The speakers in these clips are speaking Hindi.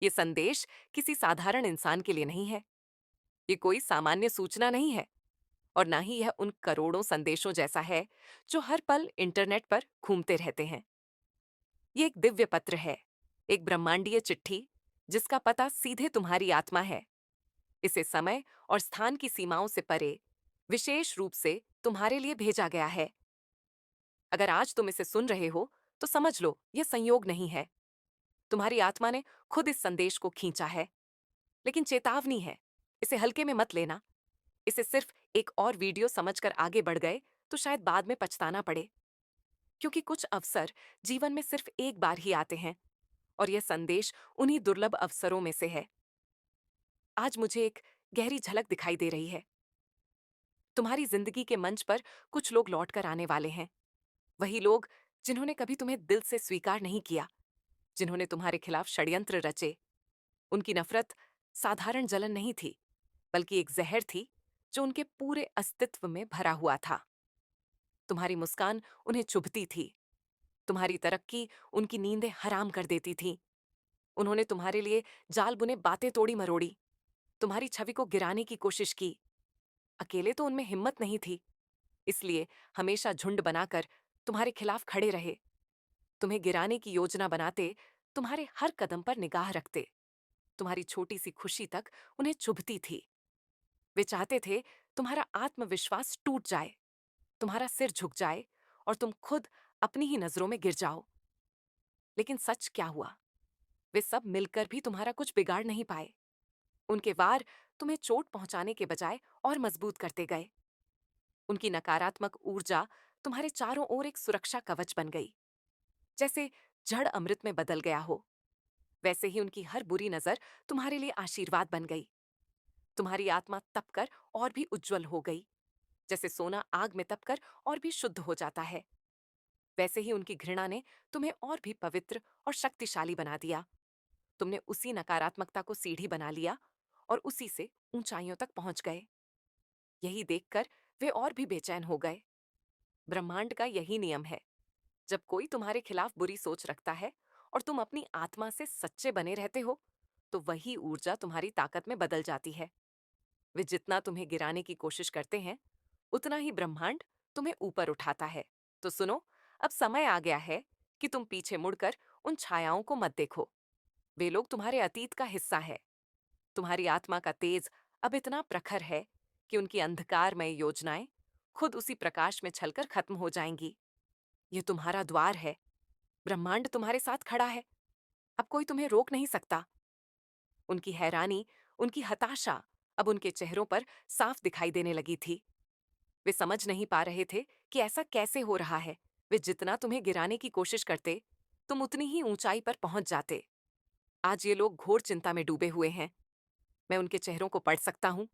ये संदेश किसी साधारण इंसान के लिए नहीं है। ये कोई सामान्य सूचना नहीं है और ना ही यह उन करोड़ों संदेशों जैसा है जो हर पल इंटरनेट पर घूमते रहते हैं। ये एक दिव्य पत्र है, एक ब्रह्मांडीय चिट्ठी जिसका पता सीधे तुम्हारी आत्मा है। इसे समय और स्थान की सीमाओं से परे विशेष रूप से तुम्हारे लिए भेजा गया है। अगर आज तुम इसे सुन रहे हो तो समझ लो यह संयोग नहीं है। तुम्हारी आत्मा ने खुद इस संदेश को खींचा है। लेकिन चेतावनी है, इसे हल्के में मत लेना। इसे सिर्फ एक और वीडियो समझकर आगे बढ़ गए तो शायद बाद में पछताना पड़े। क्योंकि कुछ अवसर जीवन में सिर्फ एक बार ही आते हैं और यह संदेश उन्हीं दुर्लभ अवसरों में से है। आज मुझे एक गहरी झलक दिखाई दे रही है। तुम्हारी जिंदगी के मंच पर कुछ लोग लौट कर आने वाले हैं। वही लोग जिन्होंने कभी तुम्हें दिल से स्वीकार नहीं किया, जिन्होंने तुम्हारे खिलाफ षड्यंत्र रचे। उनकी नफरत साधारण जलन नहीं थी, बल्कि एक जहर थी जो उनके पूरे अस्तित्व में भरा हुआ था। तुम्हारी मुस्कान उन्हें चुभती थी, तुम्हारी तरक्की उनकी नींदें हराम कर देती थी। उन्होंने तुम्हारे लिए जाल बुने बातें तोड़ी मरोड़ी, तुम्हारी छवि को गिराने की कोशिश की। अकेले तो उनमें हिम्मत नहीं थी, इसलिए हमेशा झुंड बनाकर तुम्हारे खिलाफ खड़े रहे। तुम्हें गिराने की योजना बनाते, तुम्हारे हर कदम पर निगाह रखते। तुम्हारी छोटी सी खुशी तक उन्हें चुभती थी। वे चाहते थे तुम्हारा आत्मविश्वास टूट जाए, तुम्हारा सिर झुक जाए और तुम खुद अपनी ही नजरों में गिर जाओ। लेकिन सच क्या हुआ? वे सब मिलकर भी तुम्हारा कुछ बिगाड़ नहीं पाए। उनके वार तुम्हें चोट पहुंचाने के बजाय और मजबूत करते गए। उनकी नकारात्मक ऊर्जा तुम्हारे चारों ओर एक सुरक्षा कवच बन गई। जैसे जड़ अमृत में बदल गया हो, वैसे ही उनकी हर बुरी नजर तुम्हारे लिए आशीर्वाद बन गई। तुम्हारी आत्मा तपकर और भी उज्जवल हो गई। जैसे सोना आग में तपकर और भी शुद्ध हो जाता है, वैसे ही उनकी घृणा ने तुम्हें और भी पवित्र और शक्तिशाली बना दिया। तुमने उसी नकारात्मकता को सीढ़ी बना लिया और उसी से ऊंचाइयों तक पहुंच गए। यही देखकर वे और भी बेचैन हो गए। ब्रह्मांड का यही नियम है, जब कोई तुम्हारे खिलाफ बुरी सोच रखता है और तुम अपनी आत्मा से सच्चे बने रहते हो, तो वही ऊर्जा तुम्हारी ताकत में बदल जाती है। वे जितना तुम्हें गिराने की कोशिश करते हैं, उतना ही ब्रह्मांड तुम्हें ऊपर उठाता है। तो सुनो, अब समय आ गया है कि तुम पीछे मुड़कर उन छायाओं को मत देखो। वे लोग तुम्हारे अतीत का हिस्सा है। तुम्हारी आत्मा का तेज अब इतना प्रखर है कि उनकी अंधकारमय योजनाएं खुद उसी प्रकाश में छलकर खत्म हो जाएंगी। ये तुम्हारा द्वार है। ब्रह्मांड तुम्हारे साथ खड़ा है। अब कोई तुम्हें रोक नहीं सकता। उनकी हैरानी, उनकी हताशा अब उनके चेहरों पर साफ दिखाई देने लगी थी। वे समझ नहीं पा रहे थे कि ऐसा कैसे हो रहा है। वे जितना तुम्हें गिराने की कोशिश करते, तुम उतनी ही ऊंचाई पर पहुंच जाते। आज ये लोग घोर चिंता में डूबे हुए हैं। मैं उनके चेहरों को पढ़ सकता हूं।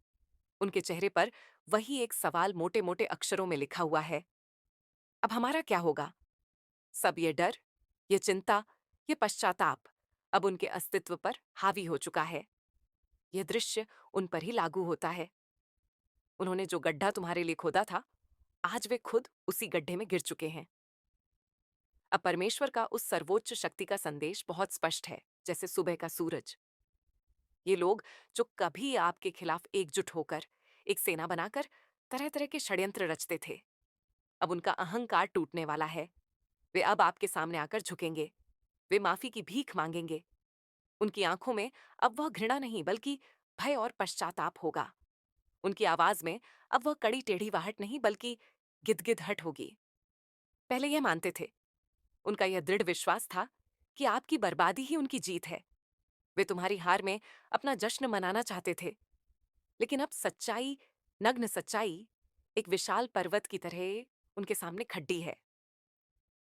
उनके चेहरे पर वही एक सवाल मोटे मोटे अक्षरों में लिखा हुआ है। अब हमारा क्या होगा? सब ये डर, ये चिंता, ये पश्चाताप अब उनके अस्तित्व पर हावी हो चुका है। यह दृश्य उन पर ही लागू होता है। उन्होंने जो गड्ढा तुम्हारे लिए खोदा था, आज वे खुद उसी गड्ढे में गिर चुके हैं। अब परमेश्वर का उस सर्वोच्च शक्ति का संदेश बहुत स्पष्ट है, जैसे सुबह का सूरज। ये लोग जो कभी आपके खिलाफ एकजुट होकर एक सेना बनाकर तरह तरह के षड्यंत्र रचते थे, अब उनका अहंकार टूटने वाला है। वे अब आपके सामने आकर झुकेंगे। वे माफी की भीख मांगेंगे। उनकी आंखों में अब वह घृणा नहीं, बल्कि भय और पश्चाताप होगा। उनकी आवाज में अब वह कड़ी टेढ़ीवाहट नहीं, बल्कि गिदगिदाहट होगी। पहले यह मानते थे, उनका यह दृढ़ विश्वास था कि आपकी बर्बादी ही उनकी जीत है। वे तुम्हारी हार में अपना जश्न मनाना चाहते थे। लेकिन अब सच्चाई, नग्न सच्चाई, एक विशाल पर्वत की तरह उनके सामने खड़ी है।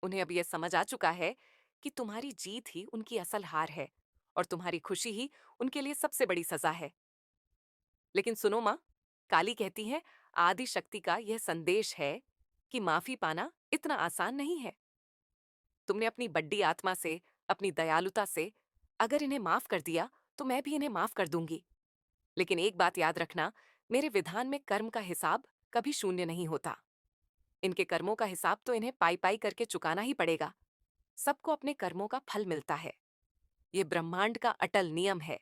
उन्हें अब यह समझ आ चुका है कि तुम्हारी जीत ही उनकी असल हार है और तुम्हारी खुशी ही उनके लिए सबसे बड़ी सजा है। लेकिन सुनो माँ, काली कहती है, आदि शक्ति का यह संदेश है कि माफी पाना इतना आसान नहीं है। तुमने अपनी बड्डी आत्मा से, अपनी दयालुता से अगर इन्हें माफ कर दिया, तो मैं भी इन्हें माफ कर दूंगी। लेकिन एक बात याद रखना, मेरे विधान में कर्म का हिसाब कभी शून्य नहीं होता। इनके कर्मों का हिसाब तो इन्हें पाई पाई करके चुकाना ही पड़ेगा। सबको अपने कर्मों का फल मिलता है। ये ब्रह्मांड का अटल नियम है।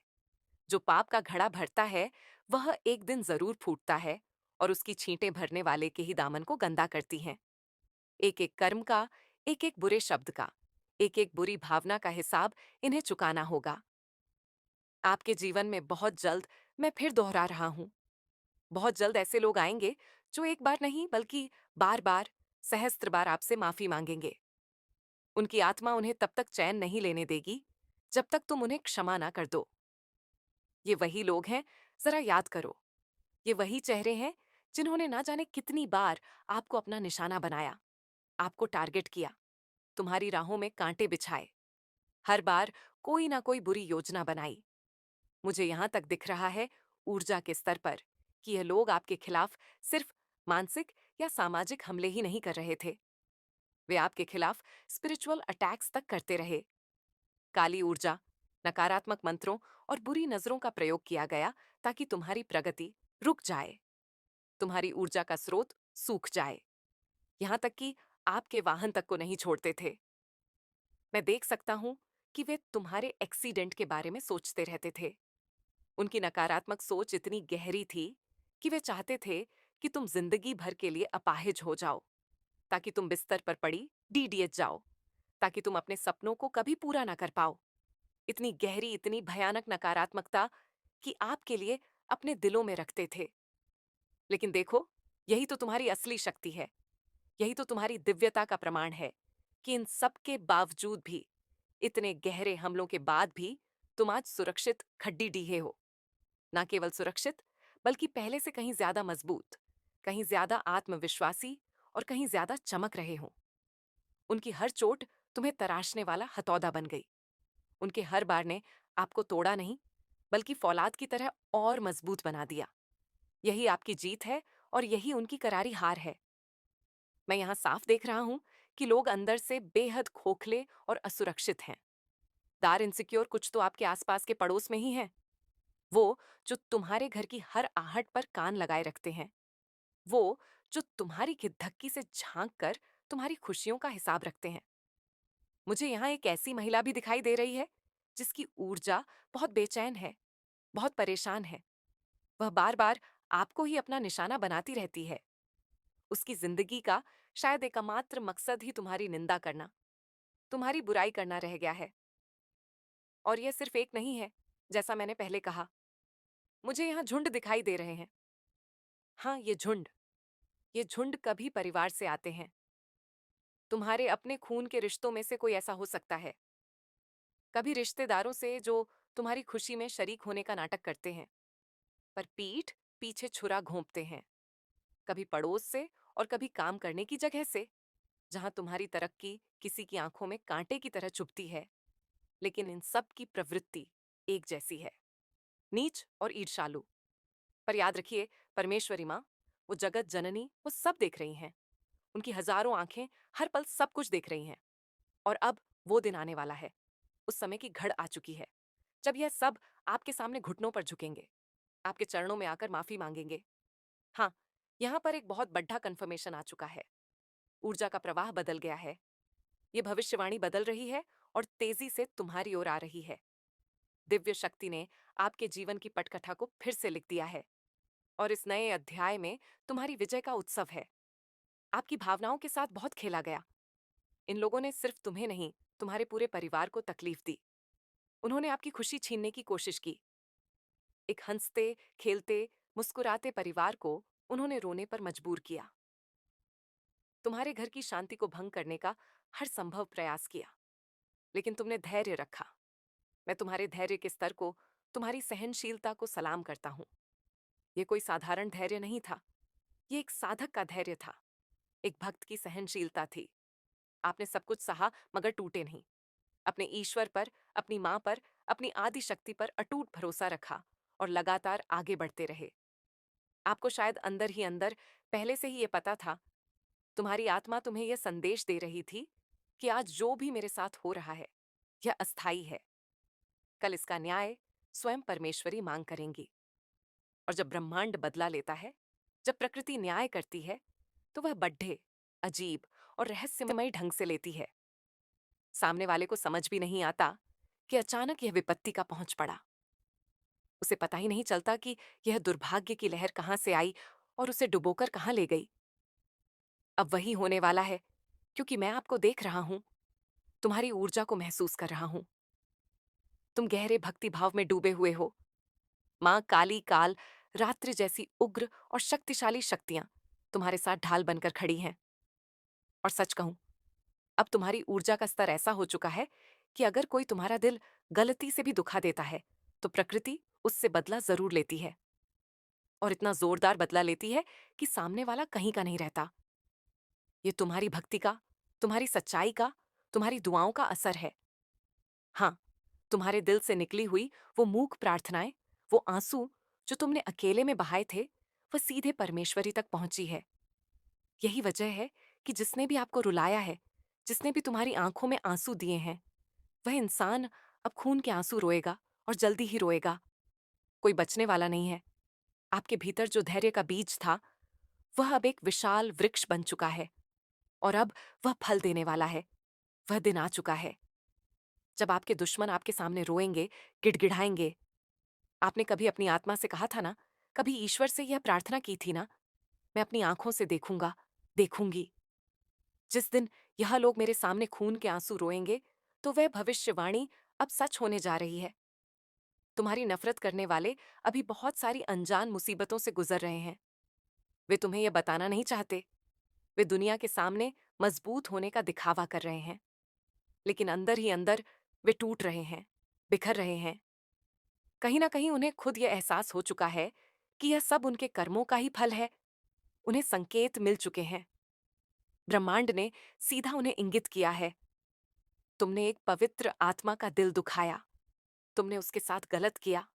जो पाप का घड़ा भरता है, वह एक दिन जरूर फूटता है, और उसकी छींटें भरने वाले के ही दामन को गंदा करती हैं। एक एक कर्म का, एक एक बुरे शब्द का, एक एक बुरी भावना का हिसाब इन्हें चुकाना होगा। आपके जीवन में बहुत जल्द, मैं फिर दोहरा रहा हूं, बहुत जल्द ऐसे लोग आएंगे जो एक बार नहीं बल्कि बार बार, सहस्त्र बार आपसे माफी मांगेंगे। उनकी आत्मा उन्हें तब तक चैन नहीं लेने देगी जब तक तुम उन्हें क्षमा ना कर दो। ये वही लोग हैं, जरा याद करो। ये वही चेहरे हैं जिन्होंने ना जाने कितनी बार आपको अपना निशाना बनाया, आपको टारगेट किया, तुम्हारी राहों में कांटे बिछाए, हर बार कोई ना कोई बुरी योजना बनाई। मुझे यहां तक दिख रहा है, ऊर्जा के स्तर पर, कि यह लोग आपके खिलाफ सिर्फ मानसिक या सामाजिक हमले ही नहीं कर रहे थे। वे आपके खिलाफ स्पिरिचुअल अटैक्स तक करते रहे। काली ऊर्जा, नकारात्मक मंत्रों और बुरी नजरों का प्रयोग किया गया ताकि तुम्हारी प्रगति रुक जाए, तुम्हारी ऊर्जा का स्रोत सूख जाए। यहां तक कि आपके वाहन तक को नहीं छोड़ते थे। मैं देख सकता हूं कि वे तुम्हारे एक्सीडेंट के बारे में सोचते रहते थे। उनकी नकारात्मक सोच इतनी गहरी थी कि वे चाहते थे कि तुम जिंदगी भर के लिए अपाहिज हो जाओ, ताकि तुम बिस्तर पर पड़ी डीडीएच जाओ, ताकि तुम अपने सपनों को कभी पूरा ना कर पाओ। इतनी गहरी, इतनी भयानक नकारात्मकता कि आपके लिए अपने दिलों में रखते थे। लेकिन देखो, यही तो तुम्हारी असली शक्ति है, यही तो तुम्हारी दिव्यता का प्रमाण है कि इन सब के बावजूद भी, इतने गहरे हमलों के बाद भी, तुम आज सुरक्षित खड्डी डीहे हो। ना केवल सुरक्षित, बल्कि पहले से कहीं ज्यादा मजबूत, कहीं ज्यादा आत्मविश्वासी, और कहीं ज्यादा चमक रहे हो। उनकी हर चोट तुम्हें तराशने वाला हथौदा बन गई। उनके हर बार ने आपको तोड़ा नहीं, बल्कि फौलाद की तरह और मजबूत बना दिया। यही आपकी जीत है, और यही उनकी करारी हार है। मैं यहां साफ देख रहा हूं कि लोग अंदर से बेहद खोखले और असुरक्षित हैं। दार इनसिक्योर कुछ तो आपके आसपास के पड़ोस में ही हैं। वो जो तुम्हारे घर की हर आहट पर कान लगाए रखते हैं। वो जो तुम्हारी खिदधक्की से झांक कर तुम्हारी खुशियों का हिसाब रखते हैं। मुझे यहाँ एक ऐसी महिला भी दिखाई दे रही है जिसकी ऊर्जा बहुत बेचैन है, बहुत परेशान है। वह बार बार आपको ही अपना निशाना बनाती रहती है। उसकी जिंदगी का शायद एकमात्र मकसद ही तुम्हारी निंदा करना, तुम्हारी बुराई करना रह गया है। और यह सिर्फ एक नहीं है, जैसा मैंने पहले कहा। मुझे यहाँ झुंड दिखाई दे रहे हैं। हाँ, ये झुंड कभी परिवार से आते हैं। तुम्हारे अपने खून के रिश्तों में से कोई ऐसा हो सकता है। कभी रिश्तेदारों से जो तुम्हारी खुशी में शरीक होने का नाटक करते हैं, पर पीठ पीछे छुरा घोंपते हैं। कभी पड़ोस से, और कभी काम करने की जगह से, जहां तुम्हारी तरक्की किसी की आंखों में कांटे की तरह चुभती है। लेकिन इन सब की प्रवृत्ति एक जैसी है, नीच और ईर्ष्यालु। पर याद रखिए, परमेश्वरी माँ, वो जगत जननी, वो सब देख रही हैं। उनकी हजारों आंखें हर पल सब कुछ देख रही हैं। और अब वो दिन आने वाला है, उस समय की घड़ आ चुकी है, जब यह सब आपके सामने घुटनों पर झुकेंगे, आपके चरणों में आकर माफी मांगेंगे। हाँ, यहाँ पर एक बहुत बड़ा कंफर्मेशन आ चुका है। ऊर्जा का प्रवाह बदल गया है। ये भविष्यवाणी बदल रही है, और तेजी से तुम्हारी ओर आ रही है। दिव्य शक्ति ने आपके जीवन की पटकथा को फिर से लिख दिया है, और इस नए अध्याय में तुम्हारी विजय का उत्सव है। आपकी भावनाओं के साथ बहुत खेला गया। इन लोगों ने सिर्फ तुम्हें नहीं, तुम्हारे पूरे परिवार को तकलीफ दी। उन्होंने आपकी खुशी छीनने की कोशिश की। एक हंसते, खेलते, मुस्कुराते परिवार को उन्होंने रोने पर मजबूर किया। तुम्हारे घर की शांति को भंग करने का हर संभव प्रयास किया, लेकिन तुमने धैर्य रखा। मैं तुम्हारे धैर्य के स्तर को, तुम्हारी सहनशीलता को सलाम करता हूँ। यह कोई साधारण धैर्य नहीं था, ये एक साधक का धैर्य था, एक भक्त की सहनशीलता थी। आपने सब कुछ सहा, मगर टूटे नहीं। अपने ईश्वर पर, अपनी मां पर, अपनी आदि शक्ति पर अटूट भरोसा रखा, और लगातार आगे बढ़ते रहे। आपको शायद अंदर ही अंदर पहले से ही ये पता था, तुम्हारी आत्मा तुम्हें यह संदेश दे रही थी कि आज जो भी मेरे साथ हो रहा है, यह अस्थाई है। कल इसका न्याय स्वयं परमेश्वरी मांग करेंगी। और जब ब्रह्मांड बदला लेता है, जब प्रकृति न्याय करती है, तो वह बड्ढे, अजीब और रहस्यमयी ढंग से लेती है। सामने वाले को समझ भी नहीं आता कि अचानक यह विपत्ति का पहुंच पड़ा। उसे पता ही नहीं चलता कि यह दुर्भाग्य की लहर कहां से आई और उसे डुबोकर कहां ले गई। अब वही होने वाला है, क्योंकि मैं आपको देख रहा हूं, तुम्हारी ऊर्जा को महसूस कर रहा हूं। तुम गहरे भक्ति भाव में डूबे हुए हो। मां काली काल रात्रि जैसी उग्र और शक्तिशाली शक्तियां तुम्हारे साथ ढाल बनकर खड़ी हैं। और सच कहूं, अब तुम्हारी ऊर्जा का स्तर ऐसा हो चुका है कि अगर कोई तुम्हारा दिल गलती से भी दुखा देता है, तो प्रकृति उससे बदला जरूर लेती है। और इतना जोरदार बदला लेती है कि सामने वाला कहीं का नहीं रहता। ये तुम्हारी भक्ति का, तुम्हारी सच्चाई का, तुम्हारी दुआओं का असर है। हाँ, तुम्हारे दिल से निकली हुई वो मूक प्रार्थनाएं, वो आंसू जो तुमने अकेले में बहाए थे, वह सीधे परमेश्वरी तक पहुंची है। यही वजह है कि जिसने भी आपको रुलाया है, जिसने भी तुम्हारी आंखों में आंसू दिए हैं, वह इंसान अब खून के आंसू रोएगा, और जल्दी ही रोएगा। कोई बचने वाला नहीं है। आपके भीतर जो धैर्य का बीज था, वह अब एक विशाल वृक्ष बन चुका है, और अब वह फल देने वाला है। वह दिन आ चुका है जब आपके दुश्मन आपके सामने रोएंगे, गिड़गिड़ाएंगे। आपने कभी अपनी आत्मा से कहा था ना, कभी ईश्वर से यह प्रार्थना की थी ना, मैं अपनी आंखों से देखूंगा, देखूंगी। जिस दिन यह लोग मेरे सामने खून के आंसू रोएंगे, तो वह भविष्यवाणी अब सच होने जा रही है। तुम्हारी नफरत करने वाले अभी बहुत सारी अनजान मुसीबतों से गुजर रहे हैं। वे तुम्हें यह बताना नहीं चाहते। वे दुनिया के सामने मजबूत होने का दिखावा कर रहे हैं, लेकिन अंदर ही अंदर वे टूट रहे हैं, बिखर रहे हैं। कहीं ना कहीं उन्हें खुद यह एहसास हो चुका है कि यह सब उनके कर्मों का ही फल है। उन्हें संकेत मिल चुके हैं। ब्रह्मांड ने सीधा उन्हें इंगित किया है। तुमने एक पवित्र आत्मा का दिल दुखाया, तुमने उसके साथ गलत किया।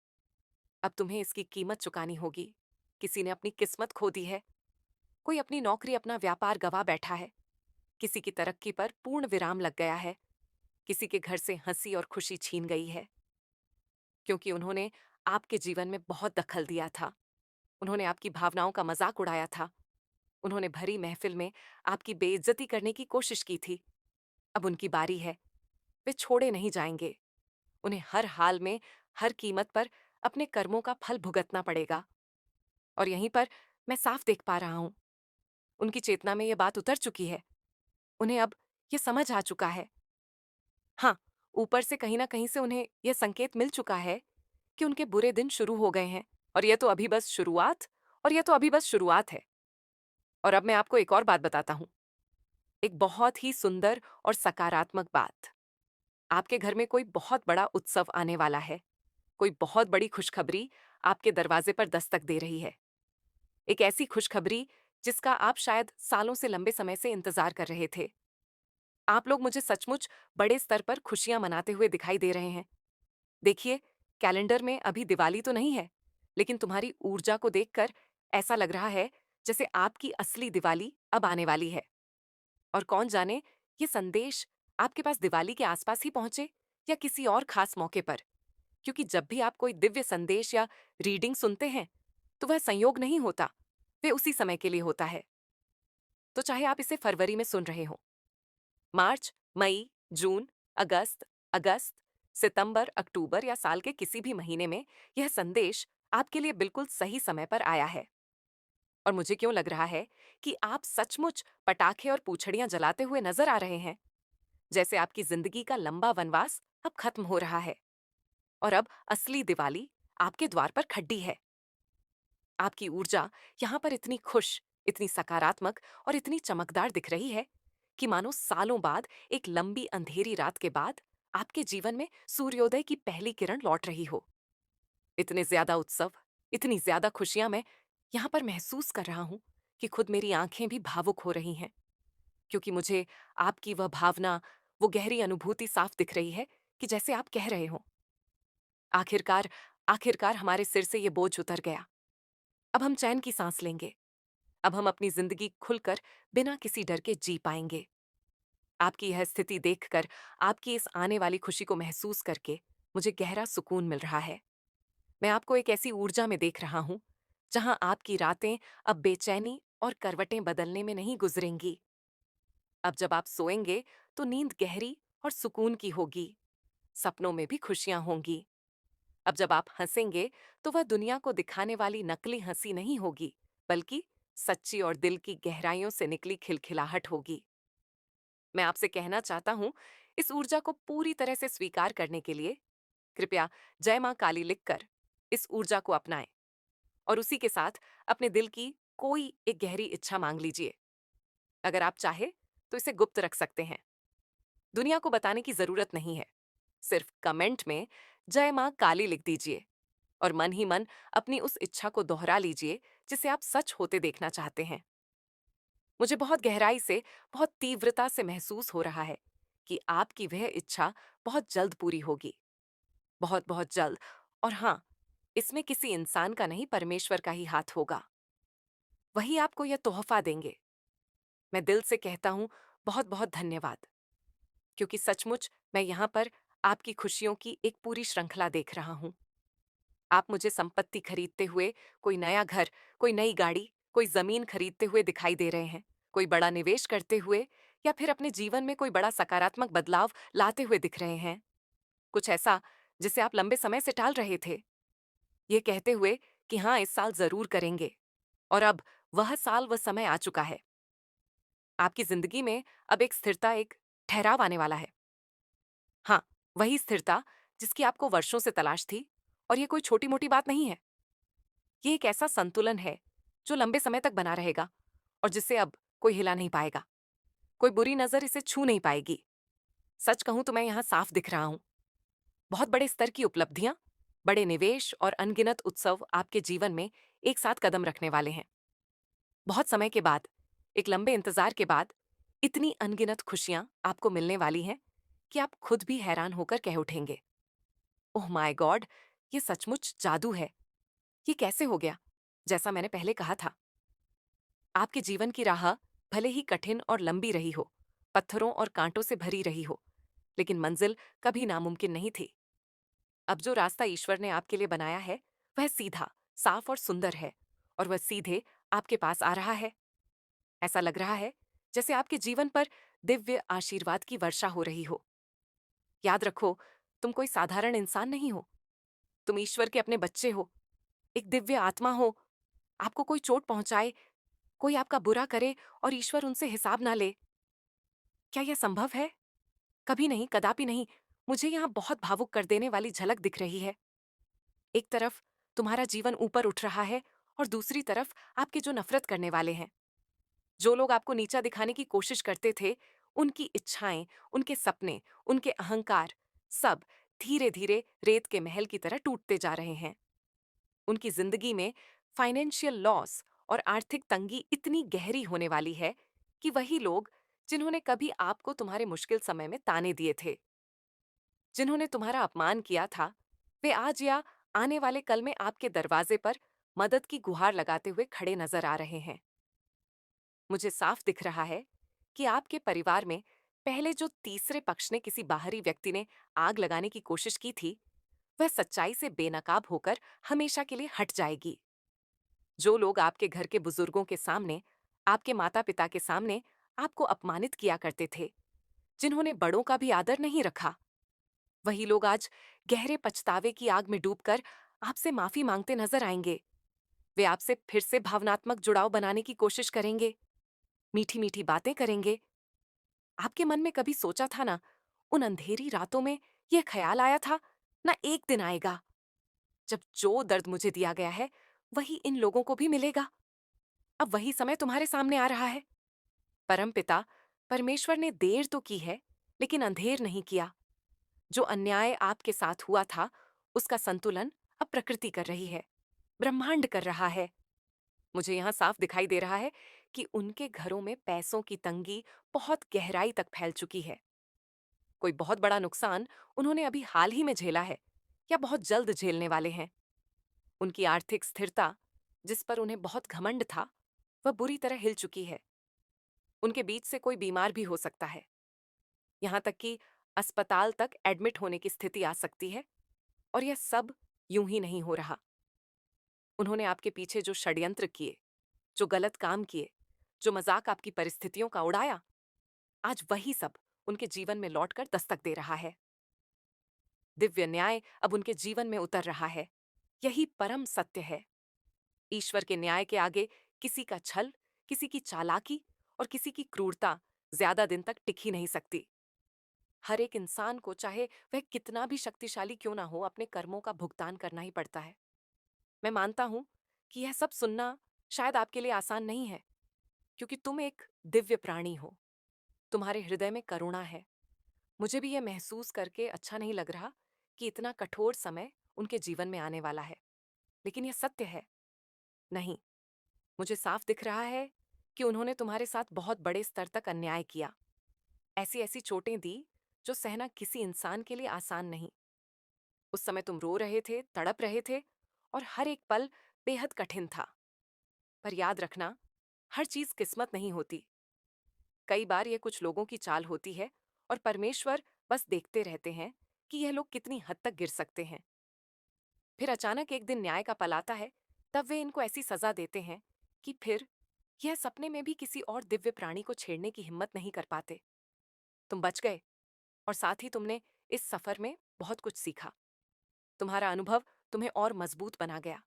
अब तुम्हें इसकी कीमत चुकानी होगी। किसी ने अपनी किस्मत खो दी है, कोई अपनी नौकरी, अपना व्यापार गवा बैठा है, किसी की तरक्की पर पूर्ण विराम लग गया है, किसी के घर से हंसी और खुशी छीन गई है, क्योंकि उन्होंने आपके जीवन में बहुत दखल दिया था। उन्होंने आपकी भावनाओं का मजाक उड़ाया था। उन्होंने भरी महफिल में आपकी बेइज्जती करने की कोशिश की थी। अब उनकी बारी है। वे छोड़े नहीं जाएंगे। उन्हें हर हाल में, हर कीमत पर अपने कर्मों का फल भुगतना पड़ेगा। और यहीं पर मैं साफ देख पा रहा हूं, उनकी चेतना में यह बात उतर चुकी है। उन्हें अब यह समझ आ चुका है। हाँ, ऊपर से कहीं ना कहीं से उन्हें यह संकेत मिल चुका है कि उनके बुरे दिन शुरू हो गए हैं। और यह तो अभी बस शुरुआत और यह तो अभी बस शुरुआत है। और अब मैं आपको एक और बात बताता हूं, एक बहुत ही सुंदर और सकारात्मक बात। आपके घर में कोई बहुत बड़ा उत्सव आने वाला है। कोई बहुत बड़ी खुशखबरी आपके दरवाजे पर दस्तक दे रही है। एक ऐसी खुशखबरी जिसका आप शायद सालों से, लंबे समय से इंतजार कर रहे थे। आप लोग मुझे सचमुच बड़े स्तर पर खुशियां मनाते हुए दिखाई दे रहे हैं। देखिए, कैलेंडर में अभी दिवाली तो नहीं है, लेकिन तुम्हारी ऊर्जा को देखकर ऐसा लग रहा है जैसे आपकी असली दिवाली अब आने वाली है। और कौन जाने, ये संदेश आपके पास दिवाली के आसपास ही पहुंचे या किसी और खास मौके पर। क्योंकि जब भी आप कोई दिव्य संदेश या रीडिंग सुनते हैं, तो वह संयोग नहीं होता, वे उसी समय के लिए होता है। तो चाहे आप इसे फरवरी में सुन रहे हो, मार्च, मई, जून, अगस्त, अगस्त, सितंबर, अक्टूबर या साल के किसी भी महीने में, यह संदेश आपके लिए बिल्कुल सही समय पर आया है। और मुझे क्यों लग रहा है कि आप सचमुच पटाखे और पूछड़ियां जलाते हुए नजर आ रहे हैं, जैसे आपकी जिंदगी का लंबा वनवास अब खत्म हो रहा है और अब असली दिवाली आपके द्वार पर खड़ी है। आपकी ऊर्जा यहां पर इतनी खुश, इतनी सकारात्मक और इतनी चमकदार दिख रही है कि मानो सालों बाद, एक लंबी अंधेरी रात के बाद, आपके जीवन में सूर्योदय की पहली किरण लौट रही हो। इतने ज्यादा उत्सव, इतनी ज्यादा खुशियां मैं यहां पर महसूस कर रहा हूं कि खुद मेरी आंखें भी भावुक हो रही हैं, क्योंकि मुझे आपकी वह भावना, वो गहरी अनुभूति साफ दिख रही है कि जैसे आप कह रहे हो, आखिरकार, आखिरकार हमारे सिर से ये बोझ उतर गया। अब हम चैन की सांस लेंगे। अब हम अपनी जिंदगी खुलकर, बिना किसी डर के जी पाएंगे। आपकी यह स्थिति देखकर, आपकी इस आने वाली खुशी को महसूस करके मुझे गहरा सुकून मिल रहा है। मैं आपको एक ऐसी ऊर्जा में देख रहा हूं जहां आपकी रातें अब बेचैनी और करवटें बदलने में नहीं गुजरेंगी। अब जब आप सोएंगे, तो नींद गहरी और सुकून की होगी। सपनों में भी खुशियां होंगी। अब जब आप हंसेंगे तो वह दुनिया को दिखाने वाली नकली हंसी नहीं होगी, बल्कि सच्ची और दिल की गहराइयों से निकली खिलखिलाहट होगी। मैं आपसे कहना चाहता हूं, इस ऊर्जा को पूरी तरह से स्वीकार करने के लिए कृपया जय मां काली लिखकर इस ऊर्जा को अपनाएं और उसी के साथ अपने दिल की कोई एक गहरी इच्छा मांग लीजिए। अगर आप चाहे तो इसे गुप्त रख सकते हैं, दुनिया को बताने की जरूरत नहीं है। सिर्फ कमेंट में जय मां काली लिख दीजिए और मन ही मन अपनी उस इच्छा को दोहरा लीजिए जिसे आप सच होते देखना चाहते हैं। मुझे बहुत गहराई से, बहुत तीव्रता से महसूस हो रहा है कि आपकी वह इच्छा बहुत जल्द पूरी होगी। बहुत बहुत जल्द। और हाँ, इसमें किसी इंसान का नहीं, परमेश्वर का ही हाथ होगा। वही आपको यह तोहफा देंगे। मैं दिल से कहता हूं, बहुत बहुत धन्यवाद। क्योंकि सचमुच मैं यहां पर आपकी खुशियों की एक पूरी श्रृंखला देख रहा हूं। आप मुझे संपत्ति खरीदते हुए, कोई नया घर, कोई नई गाड़ी, कोई जमीन खरीदते हुए दिखाई दे रहे हैं, कोई बड़ा निवेश करते हुए, या फिर अपने जीवन में कोई बड़ा सकारात्मक बदलाव लाते हुए दिख रहे हैं। कुछ ऐसा जिसे आप लंबे समय से टाल रहे थे, ये कहते हुए कि हाँ, इस साल जरूर करेंगे। और अब वह साल, वह समय आ चुका है। आपकी जिंदगी में अब एक स्थिरता, एक ठहराव आने वाला है। हाँ, वही स्थिरता जिसकी आपको वर्षों से तलाश थी। और ये कोई छोटी मोटी बात नहीं है। ये एक ऐसा संतुलन है जो लंबे समय तक बना रहेगा और जिसे अब कोई हिला नहीं पाएगा। कोई बुरी नजर इसे छू नहीं पाएगी। सच कहूं तो मैं यहां साफ दिख रहा हूं। बहुत बड़े स्तर की उपलब्धियां, बड़े निवेश और अनगिनत उत्सव आपके जीवन में एक साथ कदम रखने वाले हैं। बहुत समय के बाद, एक लंबे इंतजार के बाद, इतनी अनगिनत खुशियां आपको मिलने वाली हैं कि आप खुद भी हैरान होकर कह उठेंगे, ओह माय गॉड, ये सचमुच जादू है। ये कैसे हो गया? जैसा मैंने पहले कहा था, आपके जीवन की राह भले ही कठिन और लंबी रही हो, पत्थरों और कांटों से भरी रही हो, लेकिन मंजिल कभी नामुमकिन नहीं थी। अब जो रास्ता ईश्वर ने आपके लिए बनाया है, वह सीधा, साफ और सुंदर है, और वह सीधे आपके पास आ रहा है। ऐसा लग रहा है जैसे आपके जीवन पर दिव्य आशीर्वाद की वर्षा हो रही हो। याद रखो, तुम कोई साधारण इंसान नहीं हो। तुम ईश्वर के अपने बच्चे हो, एक दिव्य आत्मा हो। आपको कोई चोट पहुंचाए, कोई आपका बुरा करे और ईश्वर उनसे हिसाब ना ले, क्या यह संभव है? कभी नहीं, कदापि नहीं। मुझे यहाँ बहुत भावुक कर देने वाली झलक दिख रही है। एक तरफ तुम्हारा जीवन ऊपर उठ रहा है और दूसरी तरफ आपके जो नफरत करने वाले हैं, जो लोग आपको नीचा दिखाने की कोशिश करते थे, उनकी इच्छाएं, उनके सपने, उनके अहंकार, सब धीरे धीरे रेत के महल की तरह टूटते जा रहे हैं। उनकी जिंदगी में फाइनेंशियल लॉस और आर्थिक तंगी इतनी गहरी होने वाली है कि वही लोग जिन्होंने कभी आपको तुम्हारे मुश्किल समय में ताने दिए थे, जिन्होंने तुम्हारा अपमान किया था, वे आज या आने वाले कल में आपके दरवाजे पर मदद की गुहार लगाते हुए खड़े नजर आ रहे हैं। मुझे साफ दिख रहा है कि आपके परिवार में पहले जो तीसरे पक्ष ने, किसी बाहरी व्यक्ति ने आग लगाने की कोशिश की थी, वह सच्चाई से बेनकाब होकर हमेशा के लिए हट जाएगी। जो लोग आपके घर के बुजुर्गों के सामने, आपके माता पिता के सामने आपको अपमानित किया करते थे, जिन्होंने बड़ों का भी आदर नहीं रखा, वही लोग आज गहरे पछतावे की आग में डूबकर आपसे माफी मांगते नजर आएंगे। वे आपसे फिर से भावनात्मक जुड़ाव बनाने की कोशिश करेंगे, मीठी मीठी बातें करेंगे। आपके मन में कभी सोचा था ना, उन अंधेरी रातों में यह ख्याल आया था ना, एक दिन आएगा जब जो दर्द मुझे दिया गया है वही इन लोगों को भी मिलेगा। अब वही समय तुम्हारे सामने आ रहा है। परमपिता परमेश्वर ने देर तो की है, लेकिन अंधेर नहीं किया। जो अन्याय आपके साथ हुआ था, उसका संतुलन अब प्रकृति कर रही है, ब्रह्मांड कर रहा है। मुझे यहां साफ दिखाई दे रहा है कि उनके घरों में पैसों की तंगी बहुत गहराई तक फैल चुकी है। कोई बहुत बड़ा नुकसान उन्होंने अभी हाल ही में झेला है या बहुत जल्द झेलने वाले हैं। उनकी आर्थिक स्थिरता, जिस पर उन्हें बहुत घमंड था, वह बुरी तरह हिल चुकी है। उनके बीच से कोई बीमार भी हो सकता है, यहां तक कि अस्पताल तक एडमिट होने की स्थिति आ सकती है। और यह सब यूं ही नहीं हो रहा। उन्होंने आपके पीछे जो षड्यंत्र किए, जो गलत काम किए, जो मजाक आपकी परिस्थितियों का उड़ाया, आज वही सब उनके जीवन में लौटकर दस्तक दे रहा है। दिव्य न्याय अब उनके जीवन में उतर रहा है। यही परम सत्य है। ईश्वर के न्याय के आगे किसी का छल, किसी की चालाकी और किसी की क्रूरता ज्यादा दिन तक टिक ही नहीं सकती। हर एक इंसान को, चाहे वह कितना भी शक्तिशाली क्यों ना हो, अपने कर्मों का भुगतान करना ही पड़ता है। मैं मानता हूं कि यह सब सुनना शायद आपके लिए आसान नहीं है, क्योंकि तुम एक दिव्य प्राणी हो। तुम्हारे हृदय में करुणा है। मुझे भी यह महसूस करके अच्छा नहीं लग रहा कि इतना कठोर समय उनके जीवन में आने वाला है। लेकिन यह सत्य है। नहीं, मुझे साफ दिख रहा है कि उन्होंने तुम्हारे साथ बहुत बड़े स्तर तक अन्याय किया। ऐसी ऐसी चोटें दी जो सहना किसी इंसान के लिए आसान नहीं। उस समय तुम रो रहे थे, तड़प रहे थे, और हर एक पल बेहद कठिन था। पर याद रखना, हर चीज किस्मत नहीं होती। कई बार यह कुछ लोगों की चाल होती है, और परमेश्वर बस देखते रहते हैं कि यह लोग कितनी हद तक गिर सकते हैं। फिर अचानक एक दिन न्याय का पल आता है। तब वे इनको ऐसी सजा देते हैं कि फिर यह सपने में भी किसी और दिव्य प्राणी को छेड़ने की हिम्मत नहीं कर पाते। तुम बच गए, और साथ ही तुमने इस सफर में बहुत कुछ सीखा। तुम्हारा अनुभव तुम्हें और मजबूत बना गया।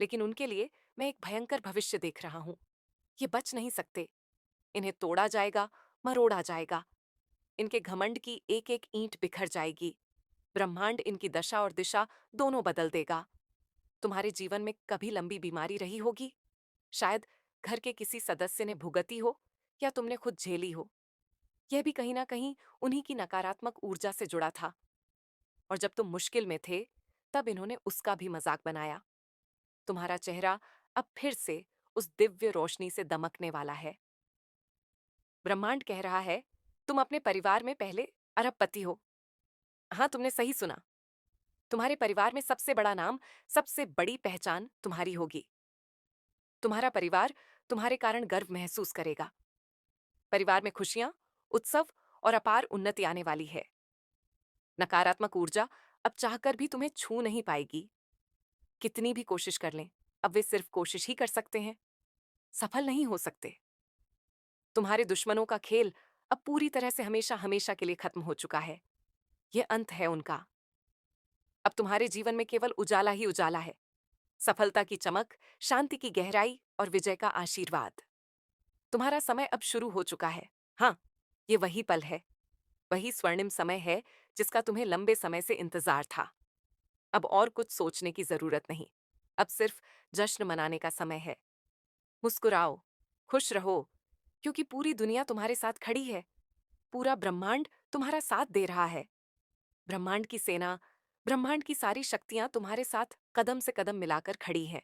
लेकिन उनके लिए मैं एक भयंकर भविष्य देख रहा हूं। ये बच नहीं सकते। इन्हें तोड़ा जाएगा, मरोड़ा जाएगा। इनके घमंड की एक एक ईंट बिखर जाएगी। ब्रह्मांड इनकी दशा और दिशा दोनों बदल देगा। तुम्हारे जीवन में कभी लंबी बीमारी रही होगी, शायद घर के किसी सदस्य ने भुगती हो, या तुमने खुद झेली हो। यह भी कहीं ना कहीं उन्हीं की नकारात्मक ऊर्जा से जुड़ा था। और जब तुम मुश्किल में थे, तब इन्होंने उसका भी मजाक बनाया। तुम्हारा चेहरा अब फिर से उस दिव्य रोशनी से दमकने वाला है। ब्रह्मांड कह रहा है, तुम अपने परिवार में पहले अरबपति हो। हाँ, तुमने सही सुना। तुम्हारे परिवार में सबसे बड़ा नाम, सबसे बड़ी पहचान तुम्हारी होगी। तुम्हारा परिवार तुम्हारे कारण गर्व महसूस करेगा। परिवार में खुशियां, उत्सव और अपार उन्नति आने वाली है। नकारात्मक ऊर्जा अब चाहकर भी तुम्हें छू नहीं पाएगी। कितनी भी कोशिश कर लें, अब वे सिर्फ कोशिश ही कर सकते हैं, सफल नहीं हो सकते। तुम्हारे दुश्मनों का खेल अब पूरी तरह से हमेशा हमेशा के लिए खत्म हो चुका है। यह अंत है उनका। अब तुम्हारे जीवन में केवल उजाला ही उजाला है। सफलता की चमक, शांति की गहराई और विजय का आशीर्वाद। तुम्हारा समय अब शुरू हो चुका है। हाँ, ये वही पल है, वही स्वर्णिम समय है जिसका तुम्हें लंबे समय से इंतजार था। अब और कुछ सोचने की जरूरत नहीं। अब सिर्फ जश्न मनाने का समय है। मुस्कुराओ, खुश रहो, क्योंकि पूरी दुनिया तुम्हारे साथ खड़ी है। पूरा ब्रह्मांड तुम्हारा साथ दे रहा है। ब्रह्मांड की सेना, ब्रह्मांड की सारी शक्तियां तुम्हारे साथ कदम से कदम मिलाकर खड़ी हैं।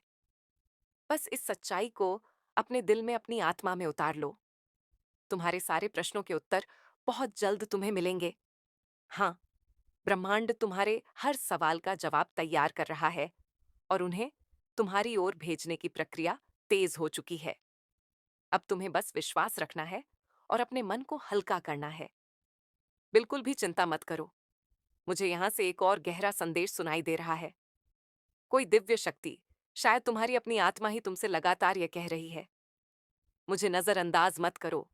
बस इस सच्चाई को अपने दिल में, अपनी आत्मा में उतार लो। तुम्हारे सारे प्रश्नों के उत्तर बहुत जल्द तुम्हें मिलेंगे। हाँ, ब्रह्मांड तुम्हारे हर सवाल का जवाब तैयार कर रहा है, और उन्हें तुम्हारी ओर भेजने की प्रक्रिया तेज हो चुकी है। अब तुम्हें बस विश्वास रखना है और अपने मन को हल्का करना है। बिल्कुल भी चिंता मत करो। मुझे यहां से एक और गहरा संदेश सुनाई दे रहा है। कोई दिव्य शक्ति, शायद तुम्हारी अपनी आत्मा ही तुमसे लगातार यह कह रही है, मुझे नजरअंदाज मत करो।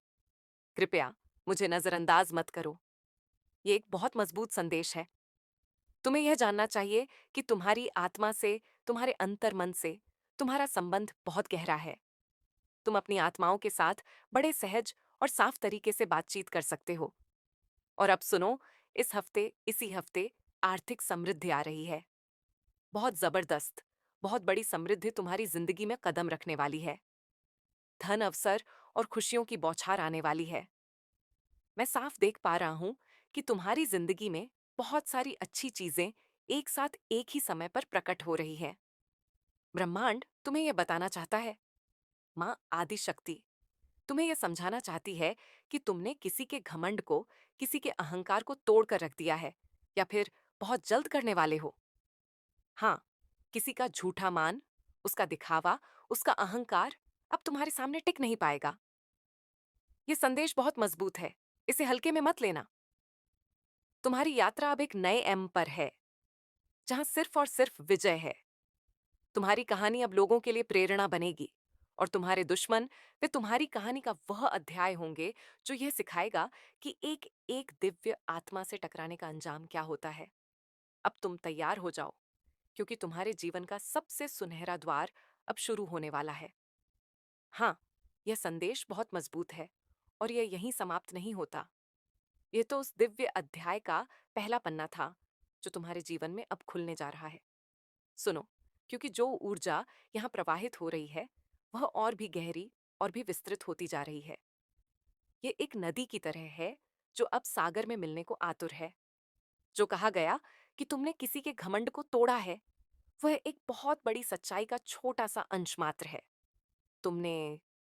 कृपया मुझे नजरअंदाज मत करो। ये एक बहुत मजबूत संदेश है। तुम्हें यह जानना चाहिए कि तुम्हारी आत्मा से, तुम्हारे अंतर्मन से तुम्हारा संबंध बहुत गहरा है। तुम अपनी आत्माओं के साथ बड़े सहज और साफ तरीके से बातचीत कर सकते हो। और अब सुनो, इसी हफ्ते आर्थिक समृद्धि आ रही है। बहुत जबरदस्त, बहुत बड़ी समृद्धि तुम्हारी जिंदगी में कदम रखने वाली है। धन, अवसर और खुशियों की बौछार आने वाली है। मैं साफ देख पा रहा हूं कि तुम्हारी जिंदगी में बहुत सारी अच्छी चीजें एक साथ एक ही समय पर प्रकट हो रही है। ब्रह्मांड तुम्हें यह बताना चाहता है, माँ आदि शक्ति तुम्हें यह समझाना चाहती है कि तुमने किसी के घमंड को, किसी के अहंकार को तोड़कर रख दिया है, या फिर बहुत जल्द करने वाले हो। हाँ, किसी का झूठा मान, उसका दिखावा, उसका अहंकार अब तुम्हारे सामने टिक नहीं पाएगा। यह संदेश बहुत मजबूत है, इसे हल्के में मत लेना। तुम्हारी यात्रा अब एक नए एम पर है, जहां सिर्फ और सिर्फ विजय है। तुम्हारी कहानी अब लोगों के लिए प्रेरणा बनेगी, और तुम्हारे दुश्मन, वे तुम्हारी कहानी का वह अध्याय होंगे जो यह सिखाएगा कि एक एक दिव्य आत्मा से टकराने का अंजाम क्या होता है। अब तुम तैयार हो जाओ, क्योंकि तुम्हारे जीवन का सबसे सुनहरा द्वार अब शुरू होने वाला है। हाँ, यह संदेश बहुत मजबूत है और यह यहीं समाप्त नहीं होता। ये तो उस दिव्य अध्याय का पहला पन्ना था, जो तुम्हारे जीवन में अब खुलने जा रहा है। सुनो, क्योंकि जो ऊर्जा यहाँ प्रवाहित हो रही है, वह और भी गहरी और भी विस्तृत होती जा रही है। ये एक नदी की तरह है, जो अब सागर में मिलने को आतुर है। जो कहा गया कि तुमने किसी के घमंड को तोड़ा है, वह एक बहुत बड़ी सच्चाई का छोटा सा अंश मात्र है। तुमने